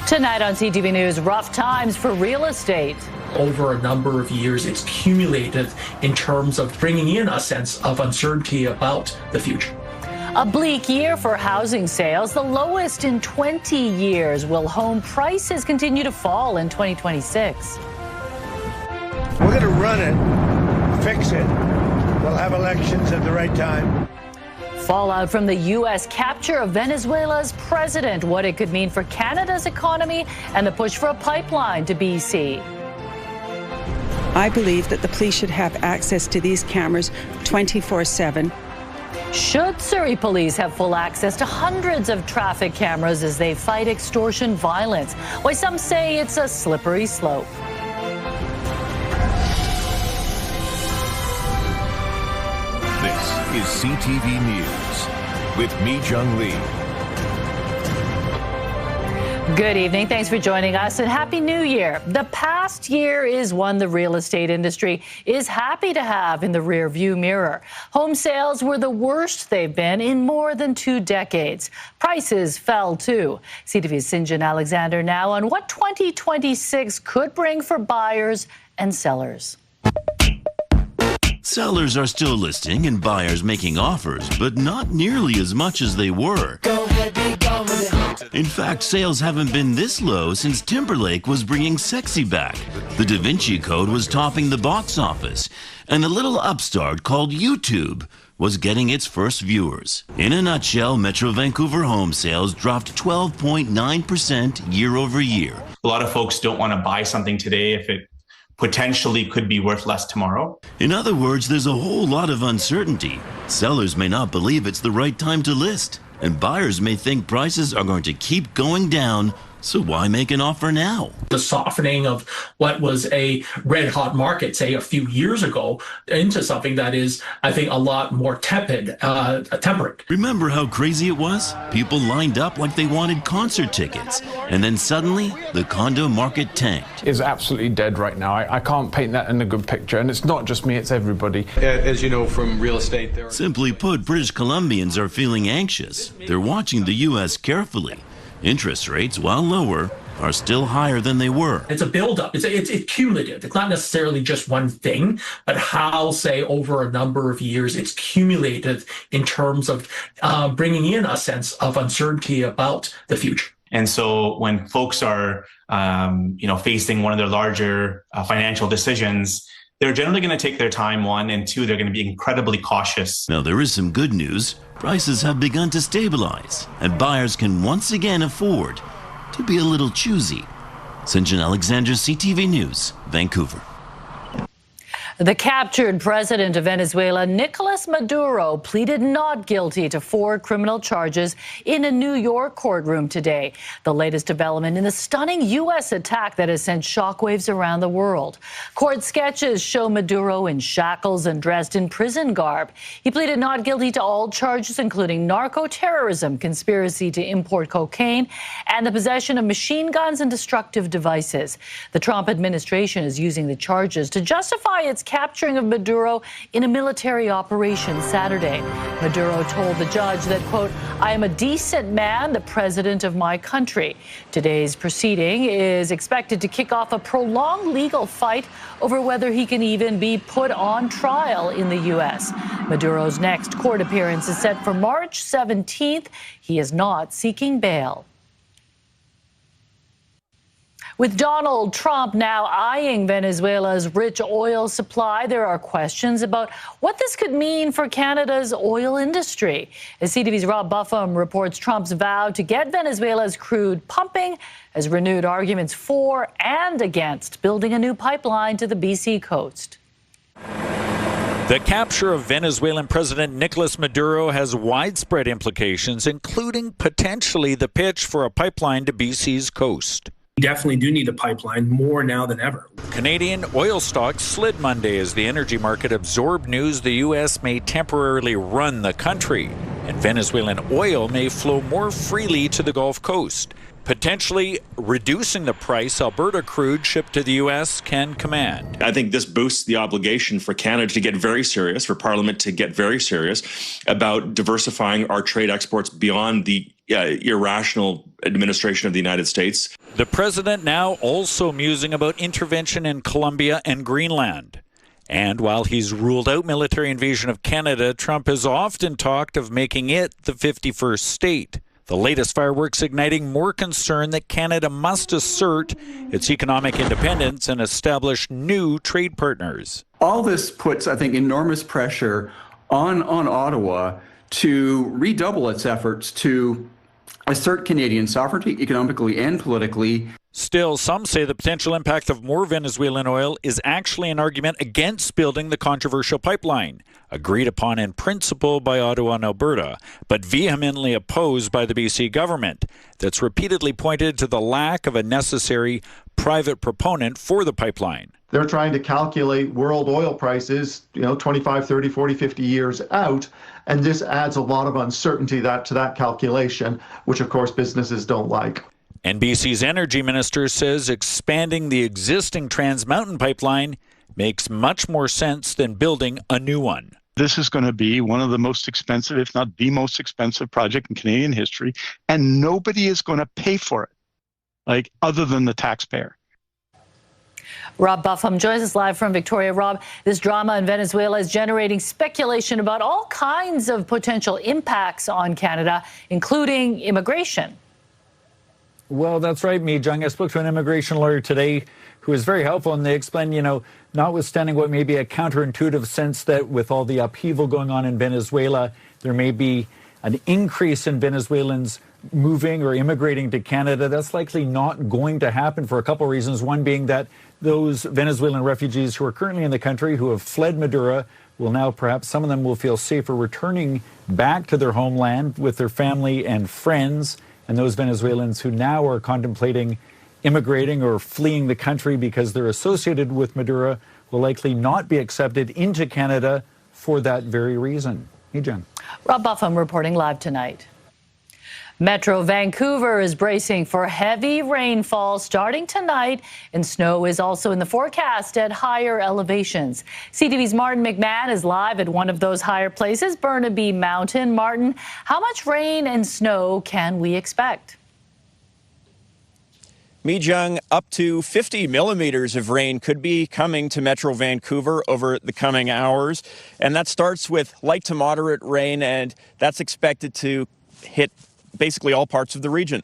Tonight on CTV News, rough times for real estate. Over a number of years, it's cumulative in terms of bringing in a sense of uncertainty about the future. A bleak year for housing sales, the lowest in 20 years. Will home prices continue to fall in 2026? We're going to run it, fix it. We'll have elections at the right time. Fallout from the U.S. capture of Venezuela's president, what it could mean for Canada's economy, and the push for a pipeline to BC. I believe that the police should have access to these cameras 24/7. Should Surrey police have full access to hundreds of traffic cameras as they fight extortion violence? Why some say it's a slippery slope. This is CTV News with me, Jung Lee. Good evening. Thanks for joining us and Happy New Year. The past year is one the real estate industry is happy to have in the rearview mirror. Home sales were the worst they've been in more than 2 decades. Prices fell too. CTV's Sinjan Alexander now on what 2026 could bring for buyers and sellers. Sellers are still listing and buyers making offers, but not nearly as much as they were. Go ahead, be gone with it. In fact, sales haven't been this low since Timberlake was bringing sexy back. The Da Vinci Code was topping the box office, and a little upstart called YouTube was getting its first viewers. In a nutshell, Metro Vancouver home sales dropped 12.9% year over year. A lot of folks don't want to buy something today if it potentially could be worth less tomorrow. In other words, there's a whole lot of uncertainty. Sellers may not believe it's the right time to list, and buyers may think prices are going to keep going down, so why make an offer now? The softening of what was a red-hot market, say, a few years ago, into something that is, I think, a lot more tempered. Remember how crazy it was? People lined up like they wanted concert tickets, and then suddenly, the condo market tanked. It's absolutely dead right now. I can't paint that in a good picture, and it's not just me, it's everybody. As you know from real estate, Simply put, British Columbians are feeling anxious. They're watching the U.S. carefully. Interest rates, while lower, are still higher than they were. It's a buildup. It's cumulative. It's not necessarily just one thing, but how, say, over a number of years, it's cumulative in terms of bringing in a sense of uncertainty about the future. And so when folks are, facing one of their larger financial decisions, they're generally going to take their time, one, and two, they're going to be incredibly cautious. Now, there is some good news. Prices have begun to stabilize, and buyers can once again afford to be a little choosy. Sinjan Alexander, CTV News, Vancouver. The captured president of Venezuela, Nicolas Maduro, pleaded not guilty to 4 criminal charges in a New York courtroom today. The latest development in the stunning U.S. attack that has sent shockwaves around the world. Court sketches show Maduro in shackles and dressed in prison garb. He pleaded not guilty to all charges, including narco-terrorism, conspiracy to import cocaine, and the possession of machine guns and destructive devices. The Trump administration is using the charges to justify its capturing of Maduro in a military operation Saturday. Maduro told the judge that, quote, "I am a decent man, the president of my country." Today's proceeding is expected to kick off a prolonged legal fight over whether he can even be put on trial in the U.S. Maduro's next court appearance is set for March 17th. He is not seeking bail. With Donald Trump now eyeing Venezuela's rich oil supply, there are questions about what this could mean for Canada's oil industry. As CTV's Rob Buffum reports, Trump's vow to get Venezuela's crude pumping has renewed arguments for and against building a new pipeline to the BC coast. The capture of Venezuelan President Nicolas Maduro has widespread implications, including potentially the pitch for a pipeline to BC's coast. We definitely do need a pipeline more now than ever. Canadian oil stocks slid Monday as the energy market absorbed news the U.S. may temporarily run the country, and Venezuelan oil may flow more freely to the Gulf Coast, potentially reducing the price Alberta crude shipped to the U.S. can command. I think this boosts the obligation for Canada to get very serious, for Parliament to get very serious about diversifying our trade exports beyond the irrational administration of the United States. The president now also musing about intervention in Colombia and Greenland. And while he's ruled out military invasion of Canada, Trump has often talked of making it the 51st state. The latest fireworks igniting more concern that Canada must assert its economic independence and establish new trade partners. All this puts, I think, enormous pressure on Ottawa to redouble its efforts to assert Canadian sovereignty economically and politically. Still, some say the potential impact of more Venezuelan oil is actually an argument against building the controversial pipeline, agreed upon in principle by Ottawa and Alberta, but vehemently opposed by the BC government, that's repeatedly pointed to the lack of a necessary private proponent for the pipeline. They're trying to calculate world oil prices, 25, 30, 40, 50 years out, and this adds a lot of uncertainty to that calculation, which of course businesses don't like. And BC's energy minister says expanding the existing Trans Mountain pipeline makes much more sense than building a new one. This is going to be one of the most expensive, if not the most expensive project in Canadian history, and nobody is going to pay for it, other than the taxpayer. Rob Buffum joins us live from Victoria. Rob, this drama in Venezuela is generating speculation about all kinds of potential impacts on Canada, including immigration. Well, that's right, Mi Jung. I spoke to an immigration lawyer today who was very helpful, and they explained, notwithstanding what may be a counterintuitive sense that with all the upheaval going on in Venezuela, there may be an increase in Venezuelans moving or immigrating to Canada. That's likely not going to happen for a couple of reasons. One being that those Venezuelan refugees who are currently in the country who have fled Maduro will now, perhaps some of them will feel safer returning back to their homeland with their family and friends. And those Venezuelans who now are contemplating immigrating or fleeing the country because they're associated with Maduro will likely not be accepted into Canada for that very reason. Mi Jung. Rob Buffum reporting live tonight. Metro Vancouver is bracing for heavy rainfall starting tonight, and snow is also in the forecast at higher elevations. CTV's Martin McMahon is live at one of those higher places, Burnaby Mountain. Martin, how much rain and snow can we expect? Mi Jung, up to 50 millimeters of rain could be coming to Metro Vancouver over the coming hours, and that starts with light to moderate rain, and that's expected to hit basically all parts of the region.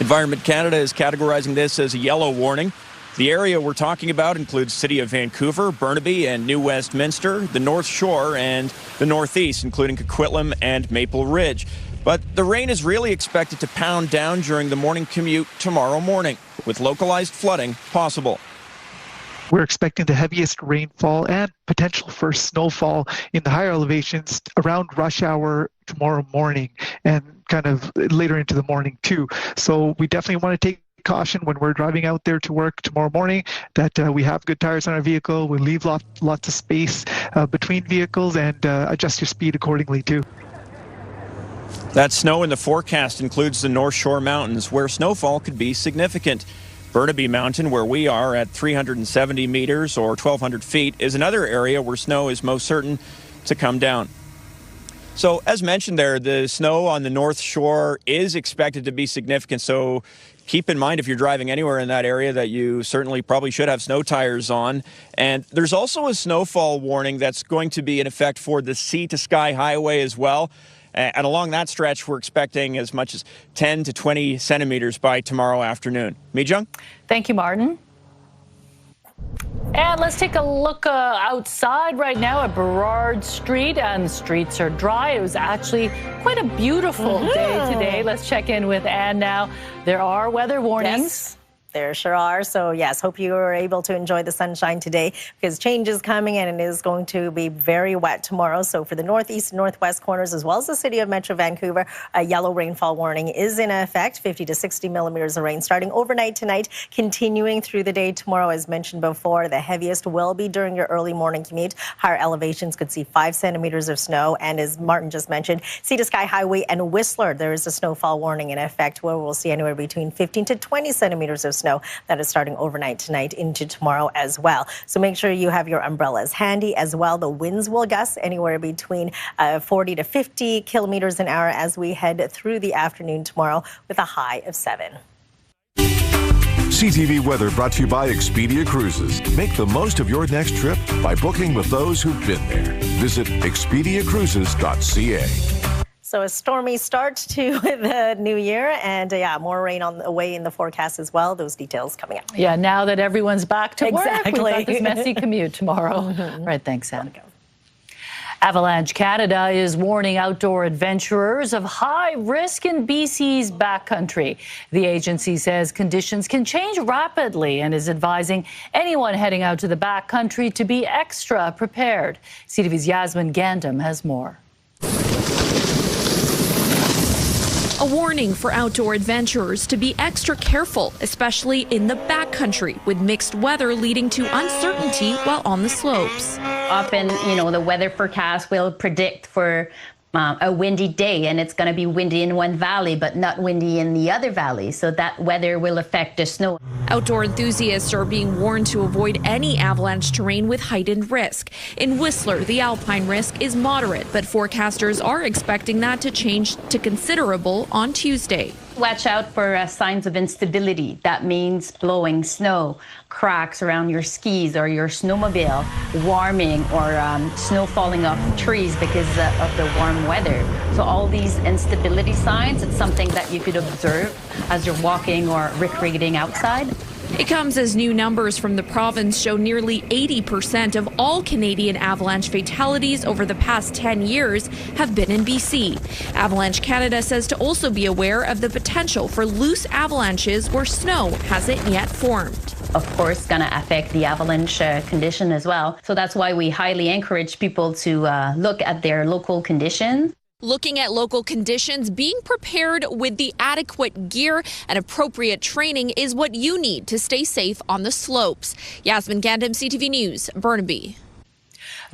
Environment Canada is categorizing this as a yellow warning. The area we're talking about includes City of Vancouver, Burnaby, and New Westminster, the North Shore, and the Northeast, including Coquitlam and Maple Ridge. But the rain is really expected to pound down during the morning commute tomorrow morning, with localized flooding possible. We're expecting the heaviest rainfall and potential for snowfall in the higher elevations around rush hour tomorrow morning and kind of later into the morning too. So we definitely want to take caution when we're driving out there to work tomorrow morning, that we have good tires on our vehicle, we leave lots of space between vehicles, and adjust your speed accordingly too. That snow in the forecast includes the North Shore Mountains, where snowfall could be significant. Burnaby Mountain, where we are at 370 meters or 1,200 feet, is another area where snow is most certain to come down. So, as mentioned there, the snow on the North Shore is expected to be significant. So, keep in mind if you're driving anywhere in that area that you certainly probably should have snow tires on. And there's also a snowfall warning that's going to be in effect for the Sea to Sky Highway as well. And along that stretch, we're expecting as much as 10 to 20 centimeters by tomorrow afternoon. Mi Jung? Thank you, Martin. And let's take a look outside right now at Burrard Street, and the streets are dry. It was actually quite a beautiful day today. Let's check in with Anne now. There are weather warnings. Yes. There sure are. So, yes, hope you are able to enjoy the sunshine today, because change is coming and it is going to be very wet tomorrow. So for the northeast and northwest corners, as well as the city of Metro Vancouver, a yellow rainfall warning is in effect, 50 to 60 millimeters of rain starting overnight tonight, continuing through the day tomorrow. As mentioned before, the heaviest will be during your early morning commute. Higher elevations could see 5 centimeters of snow. And as Martin just mentioned, Sea to Sky Highway and Whistler, there is a snowfall warning in effect, where we'll see anywhere between 15 to 20 centimeters of snow that is starting overnight tonight into tomorrow as well. So make sure you have your umbrellas handy as well. The winds will gust anywhere between 40 to 50 kilometers an hour as we head through the afternoon tomorrow with a high of 7. CTV Weather brought to you by Expedia Cruises. Make the most of your next trip by booking with those who've been there. Visit expediacruises.ca. So a stormy start to the new year, and more rain on the way in the forecast as well. Those details coming up. Yeah, now that everyone's back to work, we've got this messy commute tomorrow. All right, thanks, Anna. Avalanche Canada is warning outdoor adventurers of high risk in BC's backcountry. The agency says conditions can change rapidly and is advising anyone heading out to the backcountry to be extra prepared. CTV's Yasmin Gandam has more. A warning for outdoor adventurers to be extra careful, especially in the backcountry, with mixed weather leading to uncertainty while on the slopes. Often, the weather forecast will predict for a windy day, and it's going to be windy in one valley, but not windy in the other valley. So that weather will affect the snow. Outdoor enthusiasts are being warned to avoid any avalanche terrain with heightened risk. In Whistler, the alpine risk is moderate, but forecasters are expecting that to change to considerable on Tuesday. Watch out for signs of instability. That means blowing snow, cracks around your skis or your snowmobile, warming or snow falling off trees because of the warm weather. So all these instability signs, it's something that you could observe as you're walking or recreating outside. It comes as new numbers from the province show nearly 80% of all Canadian avalanche fatalities over the past 10 years have been in BC. Avalanche Canada says to also be aware of the potential for loose avalanches where snow hasn't yet formed. Of course, going to affect the avalanche condition as well. So that's why we highly encourage people to look at their local conditions. Looking at local conditions, being prepared with the adequate gear and appropriate training is what you need to stay safe on the slopes. Yasmin Gandam, CTV News, Burnaby.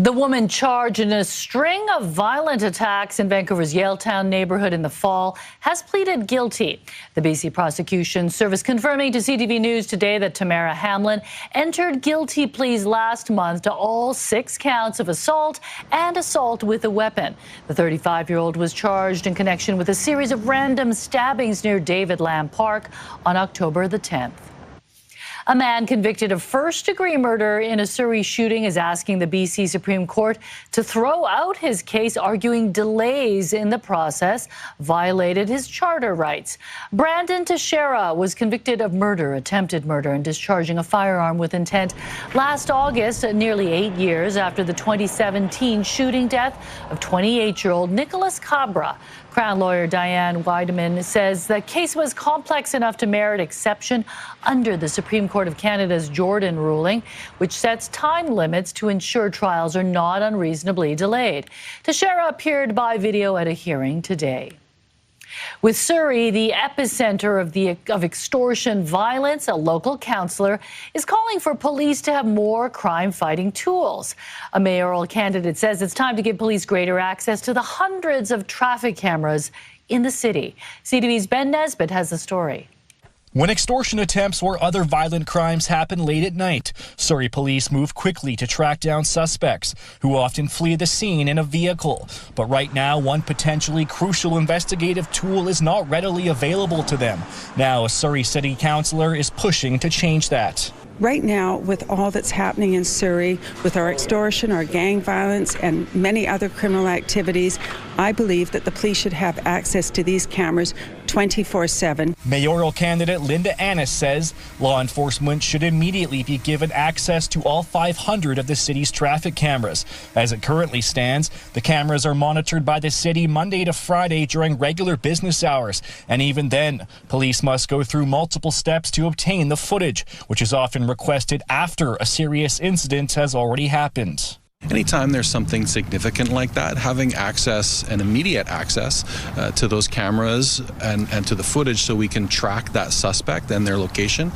The woman charged in a string of violent attacks in Vancouver's Yaletown neighborhood in the fall has pleaded guilty. The BC Prosecution Service confirming to CTV News today that Tamara Hamlin entered guilty pleas last month to all 6 counts of assault and assault with a weapon. The 35-year-old was charged in connection with a series of random stabbings near David Lamb Park on October the 10th. A man convicted of first-degree murder in a Surrey shooting is asking the BC Supreme Court to throw out his case, arguing delays in the process violated his charter rights. Brandon Teixeira was convicted of murder, attempted murder, and discharging a firearm with intent last August, nearly 8 years after the 2017 shooting death of 28-year-old Nicholas Cabra. Crown lawyer Diane Weideman says the case was complex enough to merit exception under the Supreme Court of Canada's Jordan ruling, which sets time limits to ensure trials are not unreasonably delayed. Teixeira appeared by video at a hearing today. With Surrey, the epicenter of extortion violence, a local councillor is calling for police to have more crime-fighting tools. A mayoral candidate says it's time to give police greater access to the hundreds of traffic cameras in the city. CTV's Ben Nesbitt has the story. When extortion attempts or other violent crimes happen late at night, Surrey police move quickly to track down suspects, who often flee the scene in a vehicle. But right now, one potentially crucial investigative tool is not readily available to them. Now, a Surrey city councillor is pushing to change that. Right now, with all that's happening in Surrey, with our extortion, our gang violence, and many other criminal activities, I believe that the police should have access to these cameras 24/7. Mayoral candidate Linda Annis says law enforcement should immediately be given access to all 500 of the city's traffic cameras. As it currently stands, the cameras are monitored by the city Monday to Friday during regular business hours. And even then, police must go through multiple steps to obtain the footage, which is often requested after a serious incident has already happened. Anytime there's something significant like that, having access and immediate access to those cameras and to the footage so we can track that suspect and their location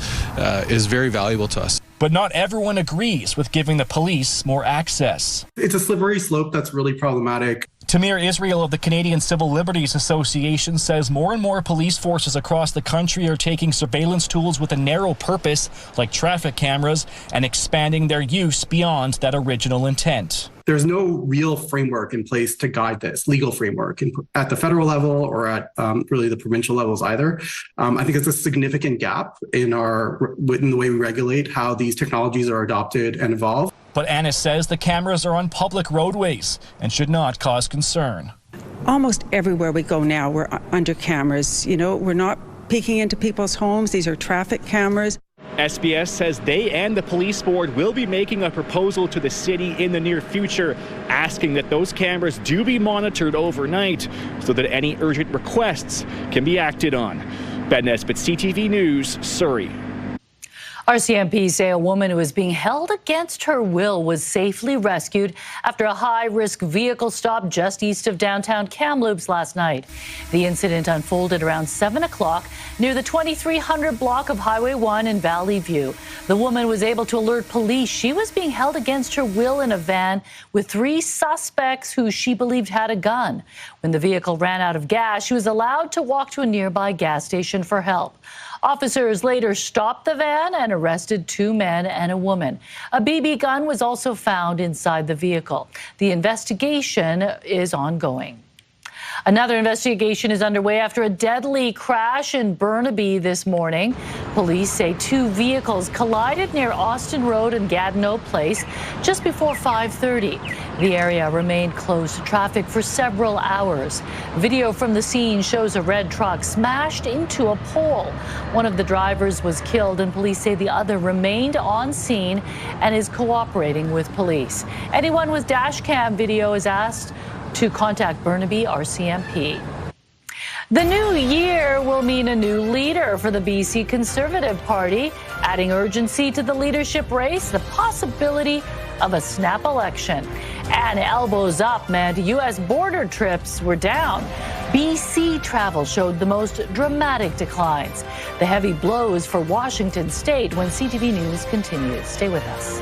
is very valuable to us. But not everyone agrees with giving the police more access. It's a slippery slope that's really problematic. Tamir Israel of the Canadian Civil Liberties Association says more and more police forces across the country are taking surveillance tools with a narrow purpose, like traffic cameras, and expanding their use beyond that original intent. There's no real framework in place to guide this, legal framework at the federal level or at really the provincial levels either. I think it's a significant gap in the way we regulate how these technologies are adopted and evolve. But Annis says the cameras are on public roadways and should not cause concern. Almost everywhere we go now, we're under cameras. You know, we're not peeking into people's homes. These are traffic cameras. SBS says they and the police board will be making a proposal to the city in the near future, asking that those cameras do be monitored overnight so that any urgent requests can be acted on. Ben Nesbitt, CTV News, Surrey. RCMP say a woman who was being held against her will was safely rescued after a high-risk vehicle stop just east of downtown Kamloops last night. The incident unfolded around 7 o'clock near the 2300 block of Highway 1 in Valley View. The woman was able to alert police she was being held against her will in a van with 3 suspects who she believed had a gun. When the vehicle ran out of gas, she was allowed to walk to a nearby gas station for help. Officers later stopped the van and arrested 2 men and a woman. A BB gun was also found inside the vehicle. The investigation is ongoing. Another investigation is underway after a deadly crash in Burnaby this morning. Police say 2 vehicles collided near Austin Road and Gatineau Place just before 5:30. The area remained closed to traffic for several hours. Video from the scene shows a red truck smashed into a pole. One of the drivers was killed, and police say the other remained on scene and is cooperating with police. Anyone with dash cam video is asked to contact Burnaby RCMP. The new year will mean a new leader for the BC Conservative Party, adding urgency to the leadership race, the possibility of a snap election. And elbows up meant U.S. border trips were down. BC travel showed the most dramatic declines. The heavy blows for Washington State when CTV News continues. Stay with us.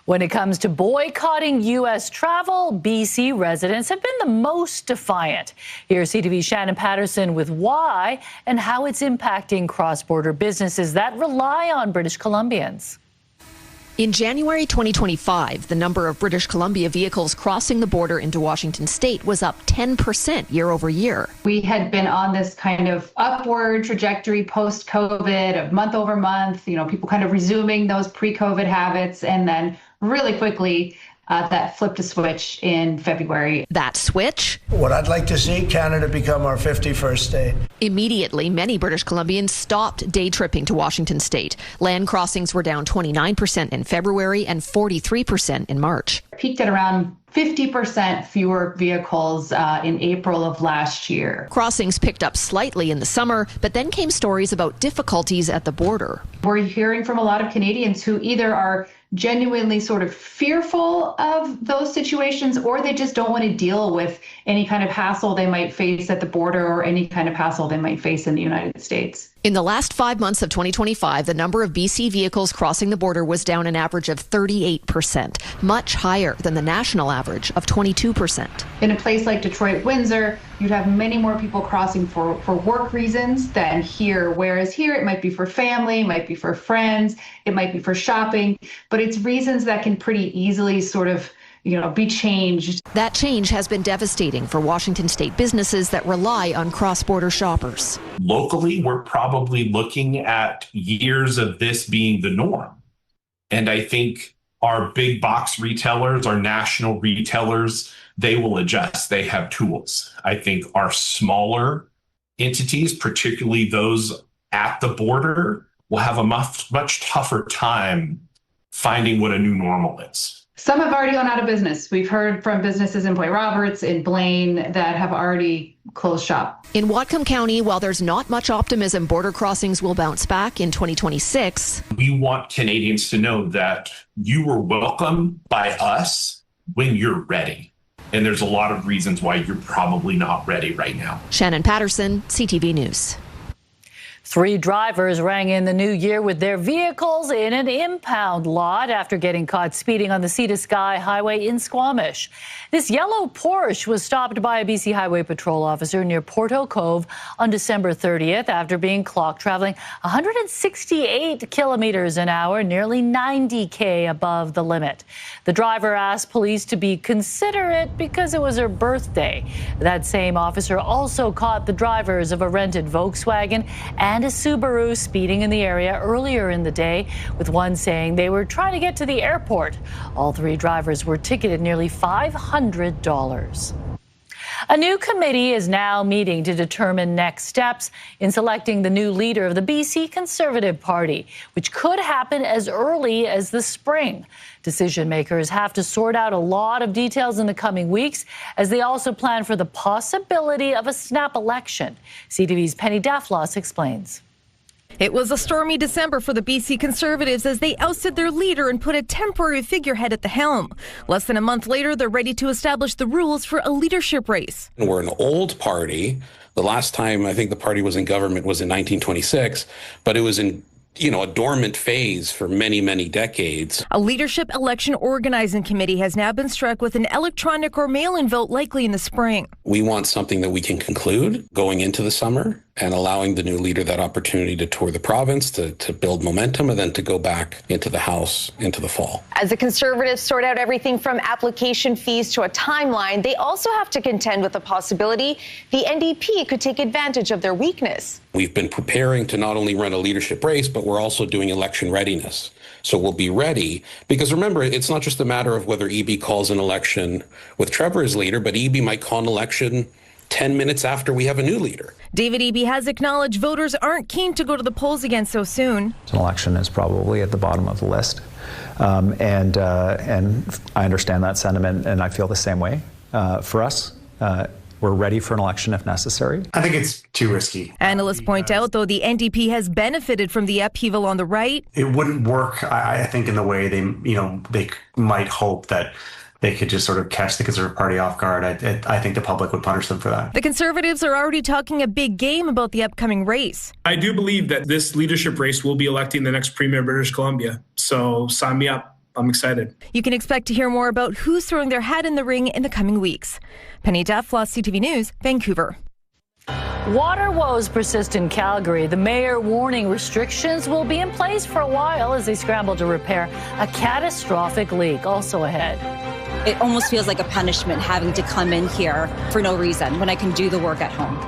When it comes to boycotting U.S. travel, BC residents have been the most defiant. Here's CTV's Shannon Patterson with why and how it's impacting cross-border businesses that rely on British Columbians. In January 2025, the number of British Columbia vehicles crossing the border into Washington State was up 10% year over year. We had been on this kind of upward trajectory post-COVID of month over month, people kind of resuming those pre-COVID habits, and then really quickly that flipped a switch in February. That switch? What I'd like to see, Canada become our 51st state. Immediately, many British Columbians stopped day tripping to Washington State. Land crossings were down 29% in February and 43% in March. Peaked at around 50% fewer vehicles in April of last year. Crossings picked up slightly in the summer, but then came stories about difficulties at the border. We're hearing from a lot of Canadians who either are genuinely sort of fearful of those situations, or they just don't want to deal with any kind of hassle they might face at the border or any kind of hassle they might face in the United States. In the last 5 months of 2025, the number of BC vehicles crossing the border was down an average of 38%, much higher than the national average of 22%. In a place like Detroit, Windsor, you'd have many more people crossing for work reasons than here, whereas here it might be for family, it might be for friends, it might be for shopping, but it's reasons that can pretty easily sort of be changed. That change has been devastating for Washington State businesses that rely on cross-border shoppers. Locally, we're probably looking at years of this being the norm. And I think our big box retailers, our national retailers, they will adjust. They have tools. I think our smaller entities, particularly those at the border, will have a much tougher time finding what a new normal is. Some have already gone out of business. We've heard from businesses in Point Roberts, in Blaine, that have already closed shop. In Whatcom County, while there's not much optimism border crossings will bounce back in 2026. We want Canadians to know that you were welcome by us when you're ready. And there's a lot of reasons why you're probably not ready right now. Shannon Patterson, CTV News. 3 drivers rang in the new year with their vehicles in an impound lot after getting caught speeding on the Sea to Sky Highway in Squamish. This yellow Porsche was stopped by a BC Highway Patrol officer near Porto Cove on December 30th after being clocked traveling 168 kilometers an hour, nearly 90 above the limit. The driver asked police to be considerate because it was her birthday. That same officer also caught the drivers of a rented Volkswagen and a Subaru speeding in the area earlier in the day, with one saying they were trying to get to the airport. All 3 drivers were ticketed nearly $500. A new committee is now meeting to determine next steps in selecting the new leader of the BC Conservative Party, which could happen as early as the spring. Decision makers have to sort out a lot of details in the coming weeks as they also plan for the possibility of a snap election. CTV's Penny Daflos explains. It was a stormy December for the BC Conservatives as they ousted their leader and put a temporary figurehead at the helm. Less than a month later, they're ready to establish the rules for a leadership race. We're an old party. The last time I think the party was in government was in 1926, but it was in a dormant phase for many, many decades. A leadership election organizing committee has now been struck with an electronic or mail-in vote likely in the spring. We want something that we can conclude going into the summer and allowing the new leader that opportunity to tour the province, to build momentum, and then to go back into the House into the fall. As the Conservatives sort out everything from application fees to a timeline, they also have to contend with the possibility the NDP could take advantage of their weakness. We've been preparing to not only run a leadership race, but we're also doing election readiness. So we'll be ready, because remember, it's not just a matter of whether EB calls an election with Trevor as leader, but EB might call an election 10 minutes after we have a new leader. David Eby has acknowledged voters aren't keen to go to the polls again so soon. An election is probably at the bottom of the list. And I understand that sentiment, and I feel the same way. For us, we're ready for an election if necessary. I think it's too risky. Analysts point out, though, the NDP has benefited from the upheaval on the right. It wouldn't work, I think, in the way they might hope that they could just sort of catch the Conservative Party off guard. I think the public would punish them for that. The Conservatives are already talking a big game about the upcoming race. I do believe that this leadership race will be electing the next Premier of British Columbia. So sign me up. I'm excited. You can expect to hear more about who's throwing their hat in the ring in the coming weeks. Penny Daflos, CTV News, Vancouver. Water woes persist in Calgary. The mayor warning restrictions will be in place for a while as they scramble to repair a catastrophic leak. Also ahead. It almost feels like a punishment having to come in here for no reason when I can do the work at home.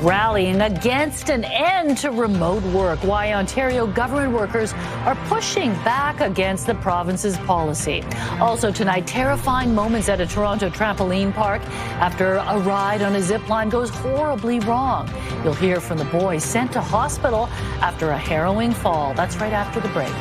Rallying against an end to remote work. Why Ontario government workers are pushing back against the province's policy. Also tonight, terrifying moments at a Toronto trampoline park after a ride on a zip line goes horribly wrong. You'll hear from the boy sent to hospital after a harrowing fall. That's right after the break.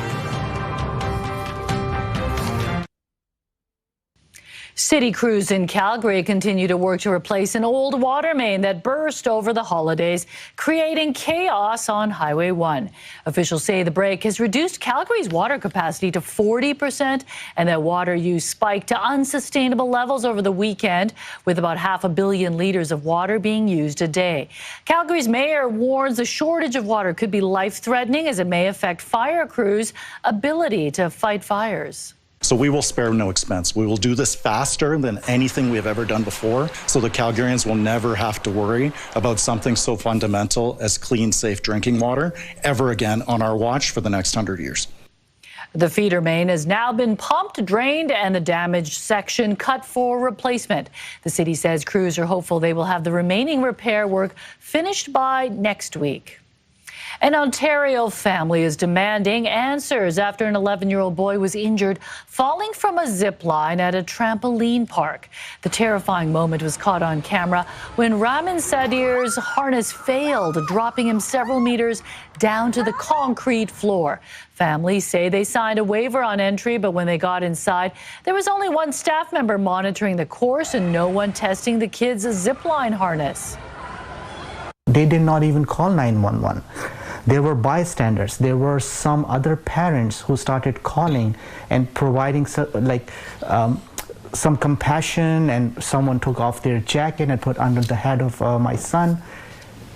City crews in Calgary continue to work to replace an old water main that burst over the holidays, creating chaos on Highway 1. Officials say the break has reduced Calgary's water capacity to 40% and that water use spiked to unsustainable levels over the weekend, with about 500 million liters of water being used a day. Calgary's mayor warns a shortage of water could be life-threatening as it may affect fire crews' ability to fight fires. So we will spare no expense. We will do this faster than anything we have ever done before, so the Calgarians will never have to worry about something so fundamental as clean, safe drinking water ever again on our watch for the next 100 years. The feeder main has now been pumped, drained, and the damaged section cut for replacement. The city says crews are hopeful they will have the remaining repair work finished by next week. An Ontario family is demanding answers after an 11-year-old boy was injured falling from a zip line at a trampoline park. The terrifying moment was caught on camera when Ramin Sadir's harness failed, dropping him several meters down to the concrete floor. Families say they signed a waiver on entry, but when they got inside, there was only one staff member monitoring the course and no one testing the kid's zip line harness. They did not even call 911. There were bystanders. There were some other parents who started calling and providing some compassion, and someone took off their jacket and put under the head of my son.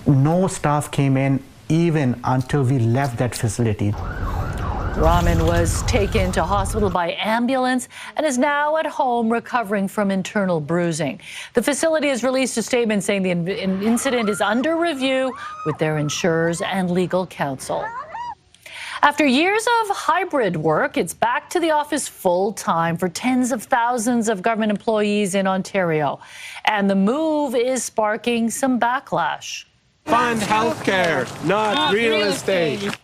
No staff came in even until we left that facility. Rahman was taken to hospital by ambulance and is now at home recovering from internal bruising. The facility has released a statement saying the incident is under review with their insurers and legal counsel. After years of hybrid work, it's back to the office full-time for tens of thousands of government employees in Ontario. And the move is sparking some backlash. Fund healthcare, not real estate.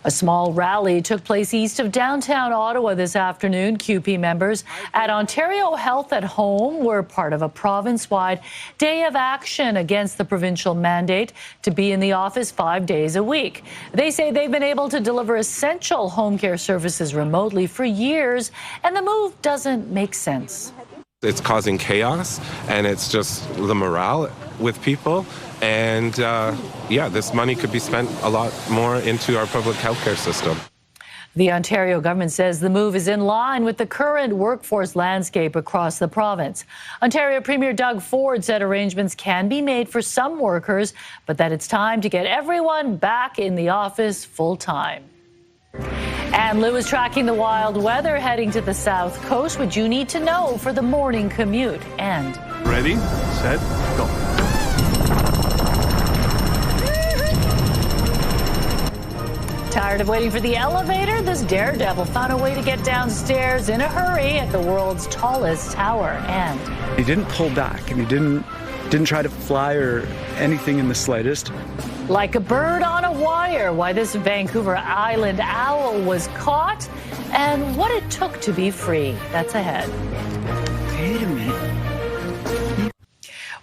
A small rally took place east of downtown Ottawa this afternoon. QP members at Ontario Health at Home were part of a province-wide day of action against the provincial mandate to be in the office 5 days a week. They say they've been able to deliver essential home care services remotely for years, and the move doesn't make sense. It's causing chaos, and it's just the morale with people. And this money could be spent a lot more into our public healthcare system. The Ontario government says the move is in line with the current workforce landscape across the province. Ontario Premier Doug Ford said arrangements can be made for some workers, but that it's time to get everyone back in the office full time. And Lou is tracking the wild weather heading to the south coast. What you need to know for the morning commute. And ready, set, go. Tired of waiting for the elevator? This Daredevil found a way to get downstairs in a hurry at the world's tallest tower. And he didn't pull back, and he didn't try to fly or anything in the slightest. Like a bird on a wire, why this Vancouver Island owl was caught and what it took to be free. That's ahead. Wait a minute.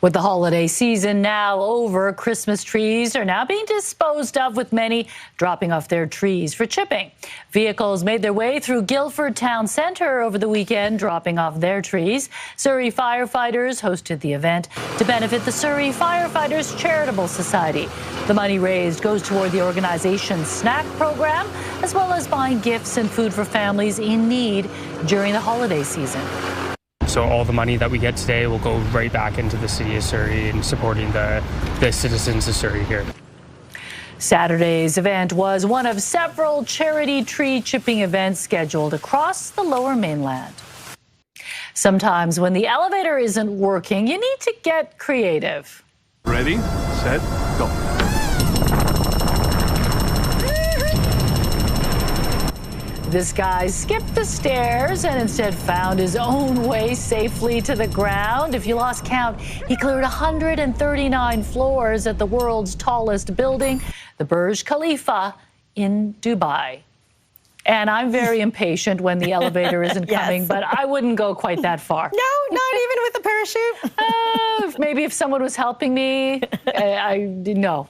With the holiday season now over, Christmas trees are now being disposed of, with many dropping off their trees for chipping. Vehicles made their way through Guildford Town Centre over the weekend, dropping off their trees. Surrey firefighters hosted the event to benefit the Surrey Firefighters Charitable Society. The money raised goes toward the organization's snack program, as well as buying gifts and food for families in need during the holiday season. So all the money that we get today will go right back into the city of Surrey and supporting the citizens of Surrey here. Saturday's event was one of several charity tree chipping events scheduled across the Lower Mainland. Sometimes when the elevator isn't working, you need to get creative. Ready, set, go. This guy skipped the stairs and instead found his own way safely to the ground. If you lost count, he cleared 139 floors at the world's tallest building, the Burj Khalifa in Dubai. And I'm very impatient when the elevator isn't coming, but I wouldn't go quite that far. No, not even with a parachute? Maybe if someone was helping me, no.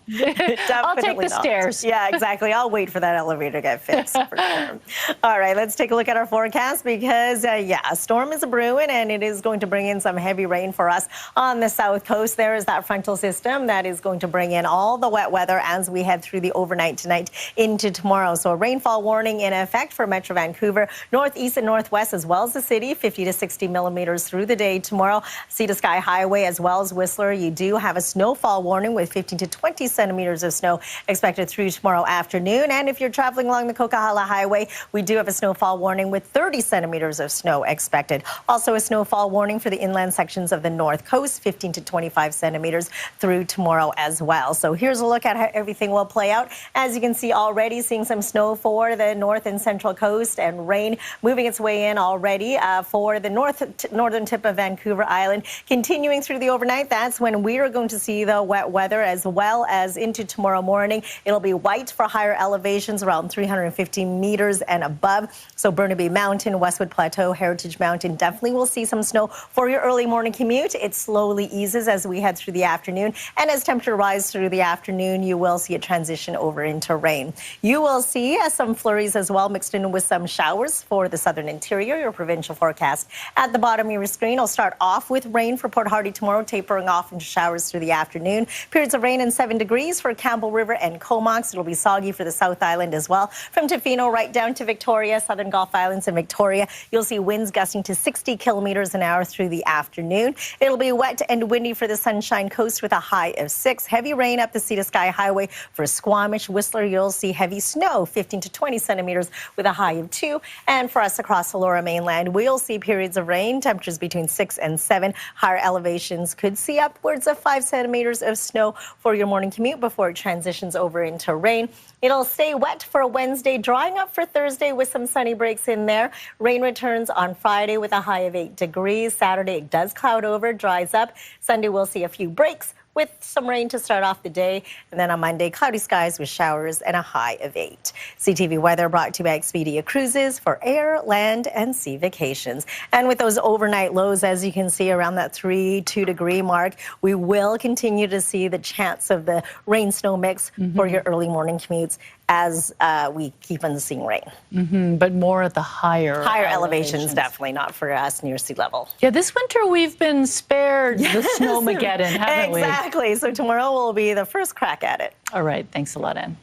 I'll take the stairs. Yeah, exactly. I'll wait for that elevator to get fixed for sure. All right, let's take a look at our forecast because, a storm is brewing and it is going to bring in some heavy rain for us on the south coast. There is that frontal system that is going to bring in all the wet weather as we head through the overnight tonight into tomorrow. So a rainfall warning in effect for Metro Vancouver, northeast and northwest, as well as the city, 50 to 60 millimeters through the day tomorrow. Sea to Sky Highway as well as Whistler, you do have a snowfall warning with 15 to 20 centimeters of snow expected through tomorrow afternoon. And if you're traveling along the Coquihalla Highway, we do have a snowfall warning with 30 centimeters of snow expected. Also a snowfall warning for the inland sections of the north coast, 15 to 25 centimeters through tomorrow as well. So here's a look at how everything will play out. As you can see already, seeing some snow for the north and central coast and rain moving its way in already for the northern tip of Vancouver Island. Continuing through the overnight, that's when we are going to see the wet weather as well as into tomorrow morning. It'll be white for higher elevations around 350 meters and above. So Burnaby Mountain, Westwood Plateau, Heritage Mountain definitely will see some snow for your early morning commute. It slowly eases as we head through the afternoon. And as temperature rises through the afternoon, you will see a transition over into rain. You will see some flurries as well well, mixed in with some showers for the southern interior. Your provincial forecast at the bottom of your screen will start off with rain for Port Hardy tomorrow, tapering off into showers through the afternoon. Periods of rain and 7 degrees for Campbell River and Comox. It'll be soggy for the South Island as well. From Tofino right down to Victoria, Southern Gulf Islands and Victoria, you'll see winds gusting to 60 kilometers an hour through the afternoon. It'll be wet and windy for the Sunshine Coast with a high of 6. Heavy rain up the Sea to Sky Highway for Squamish, Whistler. You'll see heavy snow, 15 to 20 centimeters with a high of 2. And for us across the Lower Mainland, we'll see periods of rain, temperatures between 6 and 7. Higher elevations could see upwards of 5 centimeters of snow for your morning commute before it transitions over into rain. It'll stay wet for Wednesday, drying up for Thursday with some sunny breaks in there. Rain returns on Friday with a high of 8 degrees. Saturday, it does cloud over, dries up. Sunday, we'll see a few breaks with some rain to start off the day. And then on Monday, cloudy skies with showers and a high of 8. CTV weather brought to you by Expedia Cruises for air, land, and sea vacations. And with those overnight lows, as you can see, around that 2 degree mark, we will continue to see the chance of the rain-snow mix for your early morning commutes as we keep on seeing rain. But more at the higher elevations, definitely not for us near sea level. Yeah, this winter we've been spared the snowmageddon, haven't we? Exactly. So tomorrow will be the first crack at it. All right. Thanks a lot, Ann.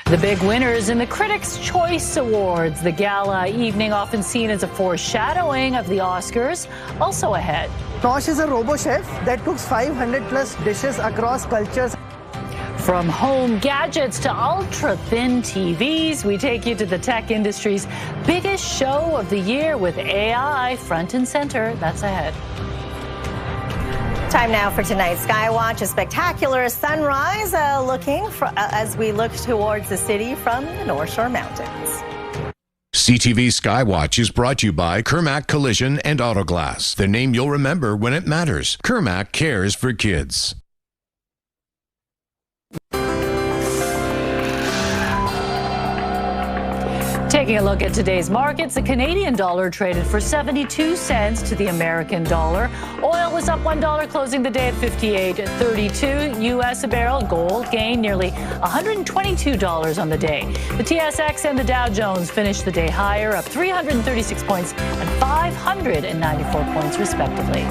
The big winners in the Critics' Choice Awards. The gala evening, often seen as a foreshadowing of the Oscars, also ahead. Nosh is a robo-chef that cooks 500-plus dishes across cultures. From home gadgets to ultra-thin TVs, we take you to the tech industry's biggest show of the year with AI front and center. That's ahead. Time now for tonight's Skywatch, a spectacular sunrise as we look towards the city from the North Shore Mountains. CTV Skywatch is brought to you by Kermac Collision and Autoglass, the name you'll remember when it matters. Kermac cares for kids. Taking a look at today's markets, the Canadian dollar traded for 72 cents to the American dollar. Oil was up $1, closing the day at $58.32 U.S. a barrel. Gold gained nearly $122 on the day. The TSX and the Dow Jones finished the day higher, up 336 points and 594 points, respectively.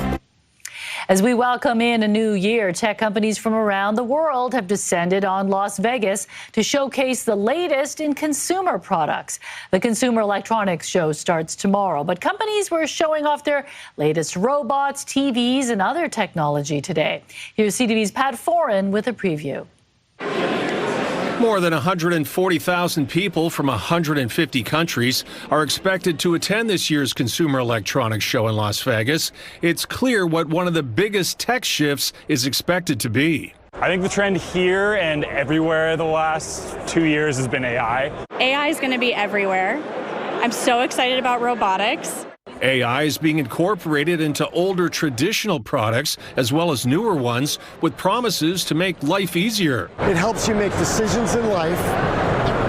As we welcome in a new year, tech companies from around the world have descended on Las Vegas to showcase the latest in consumer products. The Consumer Electronics Show starts tomorrow, but companies were showing off their latest robots, TVs, and other technology today. Here's CTV's Pat Foran with a preview. More than 140,000 people from 150 countries are expected to attend this year's Consumer Electronics Show in Las Vegas. It's clear what one of the biggest tech shifts is expected to be. I think the trend here and everywhere the last 2 years has been AI. AI is going to be everywhere. I'm so excited about robotics. AI is being incorporated into older traditional products as well as newer ones with promises to make life easier. It helps you make decisions in life.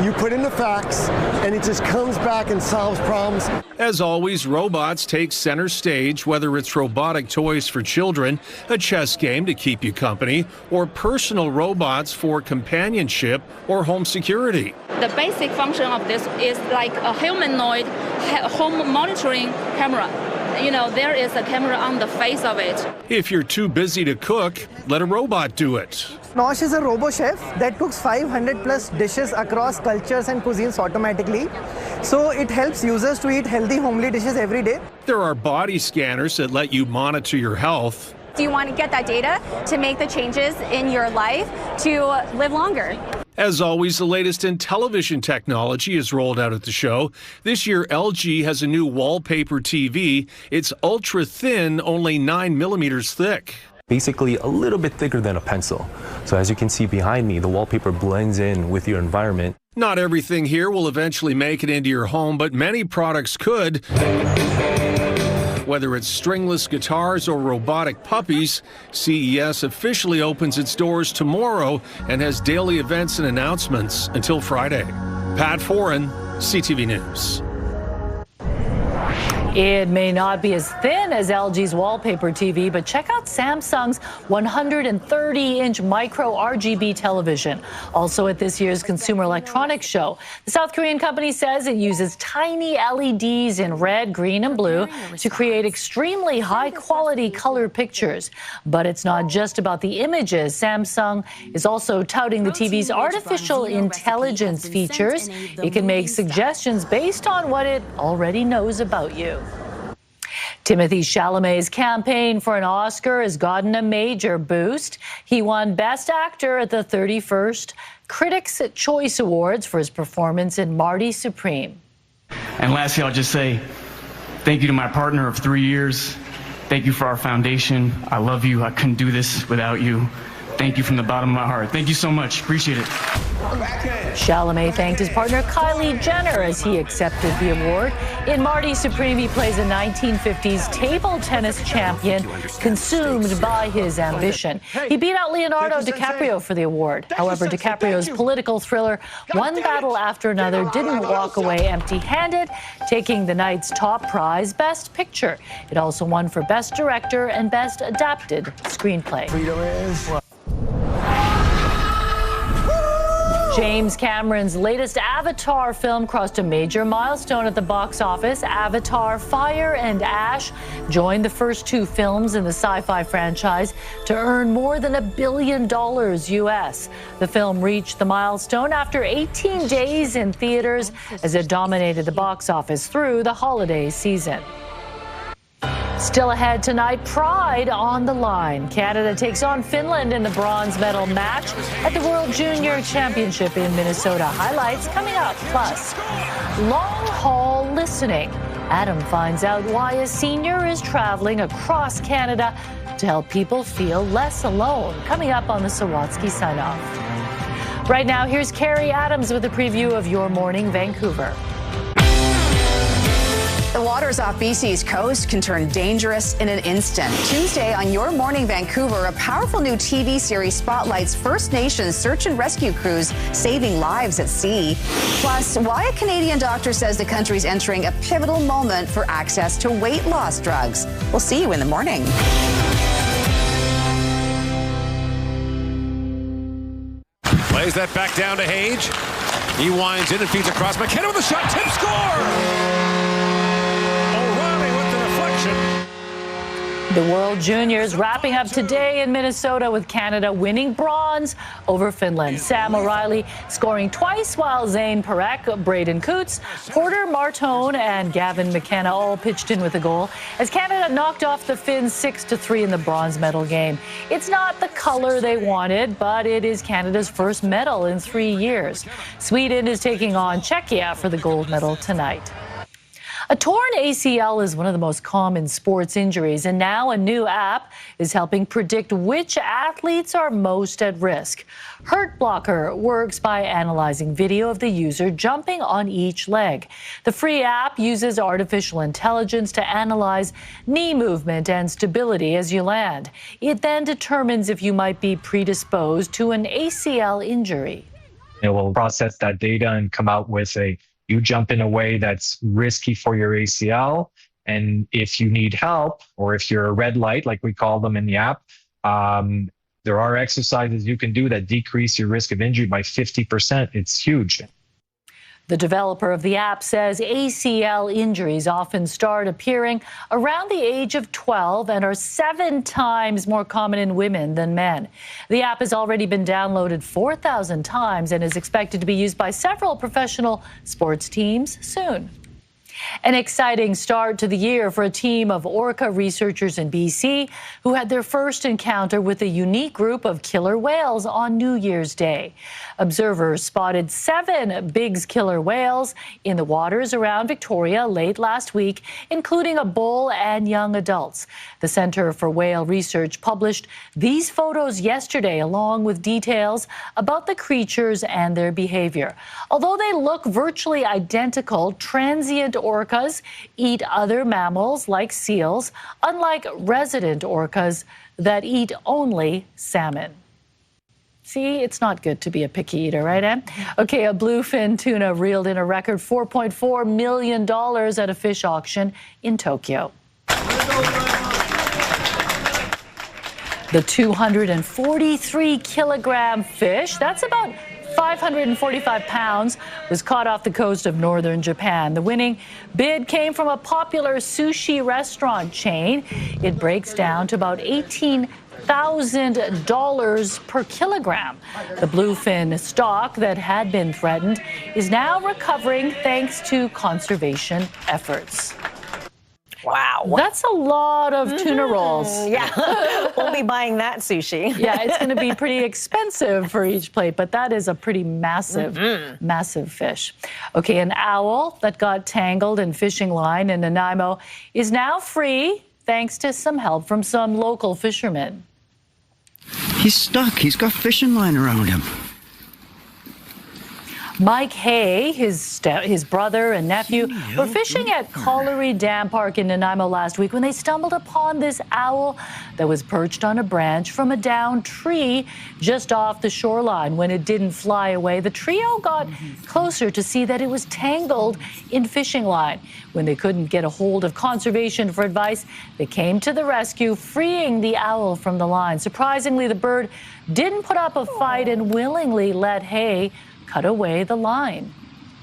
You put in the facts, and it just comes back and solves problems. As always, robots take center stage, whether it's robotic toys for children, a chess game to keep you company, or personal robots for companionship or home security. The basic function of this is like a humanoid home monitoring camera. You know, there is a camera on the face of it. If you're too busy to cook, let a robot do it. Nosh is a robo-chef that cooks 500-plus dishes across cultures and cuisines automatically. So it helps users to eat healthy, homely dishes every day. There are body scanners that let you monitor your health. Do you want to get that data to make the changes in your life to live longer? As always, the latest in television technology is rolled out at the show. This year, LG has a new wallpaper TV. It's ultra thin, only 9 millimeters thick. Basically a little bit thicker than a pencil. So as you can see behind me, the wallpaper blends in with your environment. Not everything here will eventually make it into your home, but many products could. Whether it's stringless guitars or robotic puppies, CES officially opens its doors tomorrow and has daily events and announcements until Friday. Pat Foran, CTV News. It may not be as thin as LG's wallpaper TV, but check out Samsung's 130-inch micro RGB television. Also at this year's Consumer Electronics Show, the South Korean company says it uses tiny LEDs in red, green, and blue to create extremely high-quality color pictures. But it's not just about the images. Samsung is also touting the TV's artificial intelligence features. It can make suggestions based on what it already knows about you. Timothée Chalamet's campaign for an Oscar has gotten a major boost. He won Best Actor at the 31st Critics' Choice Awards for his performance in Marty Supreme. And lastly, I'll just say thank you to my partner of 3 years. Thank you for our foundation. I love you. I couldn't do this without you. Thank you from the bottom of my heart. Thank you so much. Appreciate it. Chalamet thanked his partner Kylie Jenner as he accepted the award. In Marty Supreme, he plays a 1950s table tennis champion consumed by his ambition. He beat out Leonardo DiCaprio for the award. However, DiCaprio's political thriller, one battle after another, didn't walk away empty-handed, taking the night's top prize, Best Picture. It also won for Best Director and Best Adapted Screenplay. James Cameron's latest Avatar film crossed a major milestone at the box office. Avatar: Fire and Ash joined the first two films in the sci-fi franchise to earn more than $1 billion US. The film reached the milestone after 18 days in theaters as it dominated the box office through the holiday season. Still ahead tonight, Pride on the line. Canada takes on Finland in the bronze medal match at the World Junior Championship in Minnesota. Highlights coming up. Plus, long-haul listening. Adam finds out why a senior is traveling across Canada to help people feel less alone. Coming up on the Sawatsky Sign-Off. Right now, here's Carrie Adams with a preview of Your Morning Vancouver. The waters off BC's coast can turn dangerous in an instant. Tuesday on Your Morning Vancouver, a powerful new TV series spotlights First Nations search and rescue crews saving lives at sea. Plus, why a Canadian doctor says the country's entering a pivotal moment for access to weight loss drugs. We'll see you in the morning. Plays that back down to Hage. He winds in and feeds across. McKenna with a shot. Tip score! The World Juniors wrapping up today in Minnesota with Canada winning bronze over Finland. Sam O'Reilly scoring twice while Zane Perek, Braden Coots, Porter Martone and Gavin McKenna all pitched in with a goal as Canada knocked off the Finns 6-3 in the bronze medal game. It's not the color they wanted, but it is Canada's first medal in 3 years. Sweden is taking on Czechia for the gold medal tonight. A torn ACL is one of the most common sports injuries, and now a new app is helping predict which athletes are most at risk. Hurt Blocker works by analyzing video of the user jumping on each leg. The free app uses artificial intelligence to analyze knee movement and stability as you land. It then determines if you might be predisposed to an ACL injury. It will process that data and come out with you jump in a way that's risky for your ACL. And if you need help, or if you're a red light, like we call them in the app, there are exercises you can do that decrease your risk of injury by 50%. It's huge. The developer of the app says ACL injuries often start appearing around the age of 12 and are 7 times more common in women than men. The app has already been downloaded 4,000 times and is expected to be used by several professional sports teams soon. An exciting start to the year for a team of Orca researchers in BC who had their first encounter with a unique group of killer whales on New Year's Day. Observers spotted 7 Biggs killer whales in the waters around Victoria late last week, including a bull and young adults. The Centre for Whale Research published these photos yesterday, along with details about the creatures and their behavior. Although they look virtually identical, transient orcas eat other mammals like seals, unlike resident orcas that eat only salmon. See, it's not good to be a picky eater, right, Em? Okay, a bluefin tuna reeled in a record $4.4 million at a fish auction in Tokyo. The 243-kilogram fish, that's about 545 pounds, was caught off the coast of northern Japan. The winning bid came from a popular sushi restaurant chain. It breaks down to about $18,000 per kilogram. The bluefin stock that had been threatened is now recovering thanks to conservation efforts. Wow. That's a lot of tuna rolls. Yeah, we'll be buying that sushi. Yeah, it's going to be pretty expensive for each plate, but that is a pretty massive, massive fish. Okay, an owl that got tangled in fishing line in Nanaimo is now free thanks to some help from some local fishermen. He's stuck. He's got fishing line around him. Mike Hay, his brother and nephew, were fishing at Calgary Dam Park in Nanaimo last week when they stumbled upon this owl that was perched on a branch from a downed tree just off the shoreline. When it didn't fly away, the trio got closer to see that it was tangled in fishing line. When they couldn't get a hold of conservation for advice, they came to the rescue, freeing the owl from the line. Surprisingly, the bird didn't put up a fight and willingly let Hay cut away the line.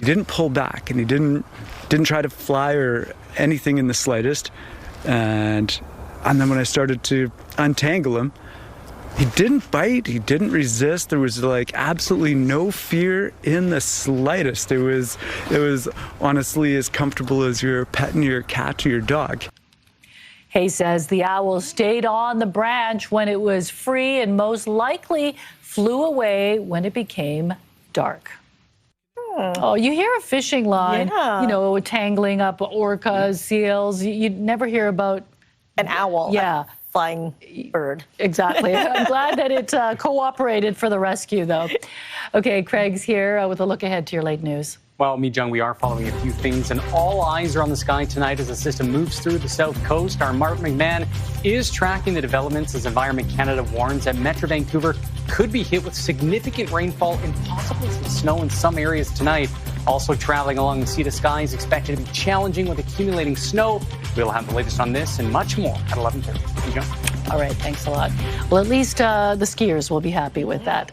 He didn't pull back, and he didn't try to fly or anything in the slightest. And then when I started to untangle him, he didn't bite, he didn't resist. There was like absolutely no fear in the slightest. It was honestly as comfortable as you're petting your cat or your dog. Hay says the owl stayed on the branch when it was free and most likely flew away when it became dark. Oh, you hear a fishing line, you know, tangling up orcas, seals. You never hear about an owl. Yeah. Flying bird. Exactly. I'm glad that it cooperated for the rescue, though. Okay, Craig's here with a look ahead to your late news. Well, Mijung, we are following a few things, and all eyes are on the sky tonight as the system moves through the south coast. Our Mark McMahon is tracking the developments as Environment Canada warns that Metro Vancouver could be hit with significant rainfall and possibly some snow in some areas tonight. Also traveling along the sea to sky is expected to be challenging with accumulating snow. We'll have the latest on this and much more at 11:30. Mijung. All right, thanks a lot. Well, at least the skiers will be happy with that.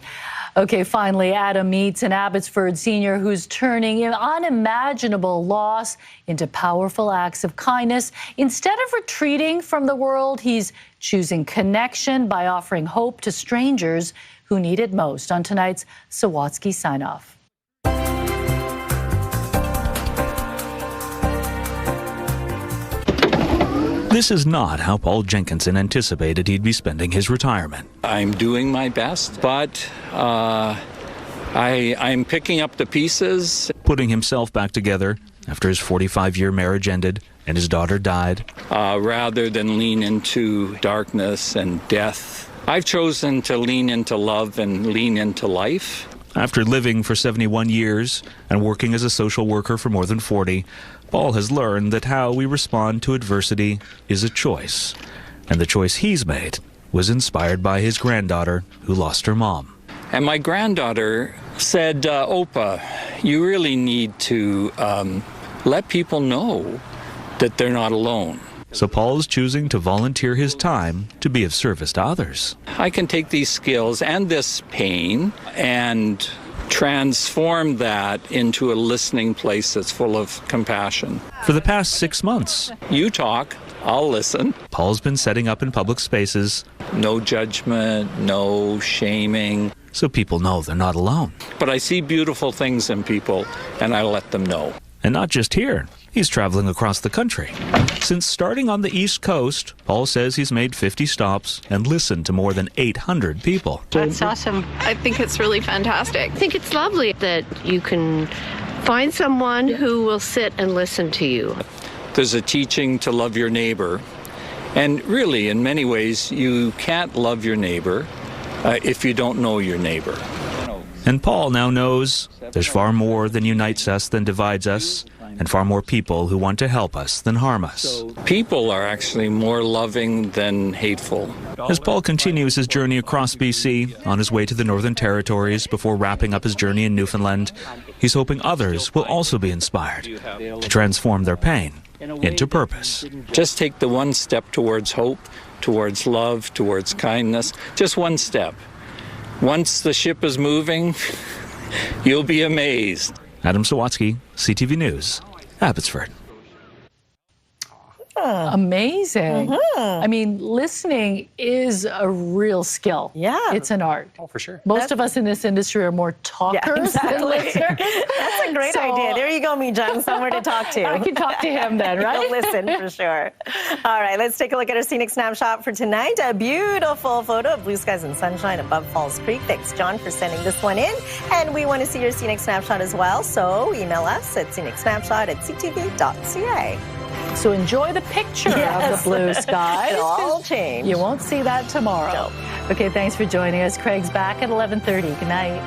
Okay, finally, Adam meets an Abbotsford senior who's turning an unimaginable loss into powerful acts of kindness. Instead of retreating from the world, he's choosing connection by offering hope to strangers who need it most on tonight's Sawatsky Sign-Off. This is not how Paul Jenkinson anticipated he'd be spending his retirement. I'm doing my best, but I'm picking up the pieces. Putting himself back together after his 45-year marriage ended and his daughter died. Rather than lean into darkness and death, I've chosen to lean into love and lean into life. After living for 71 years and working as a social worker for more than 40, Paul has learned that how we respond to adversity is a choice. And the choice he's made was inspired by his granddaughter who lost her mom. And my granddaughter said, Opa, you really need to let people know that they're not alone. So Paul is choosing to volunteer his time to be of service to others. I can take these skills and this pain and transform that into a listening place that's full of compassion. For the past 6 months, you talk, I'll listen. Paul's been setting up in public spaces. No judgment, no shaming. So people know they're not alone. But I see beautiful things in people, and I let them know. And not just here. He's traveling across the country. Since starting on the East Coast, Paul says he's made 50 stops and listened to more than 800 people. That's awesome. I think it's really fantastic. I think it's lovely that you can find someone who will sit and listen to you. There's a teaching to love your neighbor. And really, in many ways, you can't love your neighbor if you don't know your neighbor. And Paul now knows there's far more than unites us than divides us, and far more people who want to help us than harm us. People are actually more loving than hateful. As Paul continues his journey across BC, on his way to the Northern Territories before wrapping up his journey in Newfoundland, he's hoping others will also be inspired to transform their pain into purpose. Just take the one step towards hope, towards love, towards kindness. Just one step. Once the ship is moving, you'll be amazed. Adam Sawatsky, CTV News, Abbotsford. Amazing. I mean, listening is a real skill. Yeah. It's an art. Oh, for sure. Most of us in this industry are more talkers than listeners. That's a great idea. There you go, Mijang, somewhere to talk to. I can talk to him then, right? Listen, for sure. All right, let's take a look at our scenic snapshot for tonight. A beautiful photo of blue skies and sunshine above Falls Creek. Thanks, John, for sending this one in. And we want to see your scenic snapshot as well, so email us at scenicsnapshot@ctv.ca. So enjoy the picture of the blue skies. It'll all change. You won't see that tomorrow. No. Okay, thanks for joining us. Craig's back at 11:30. Good night.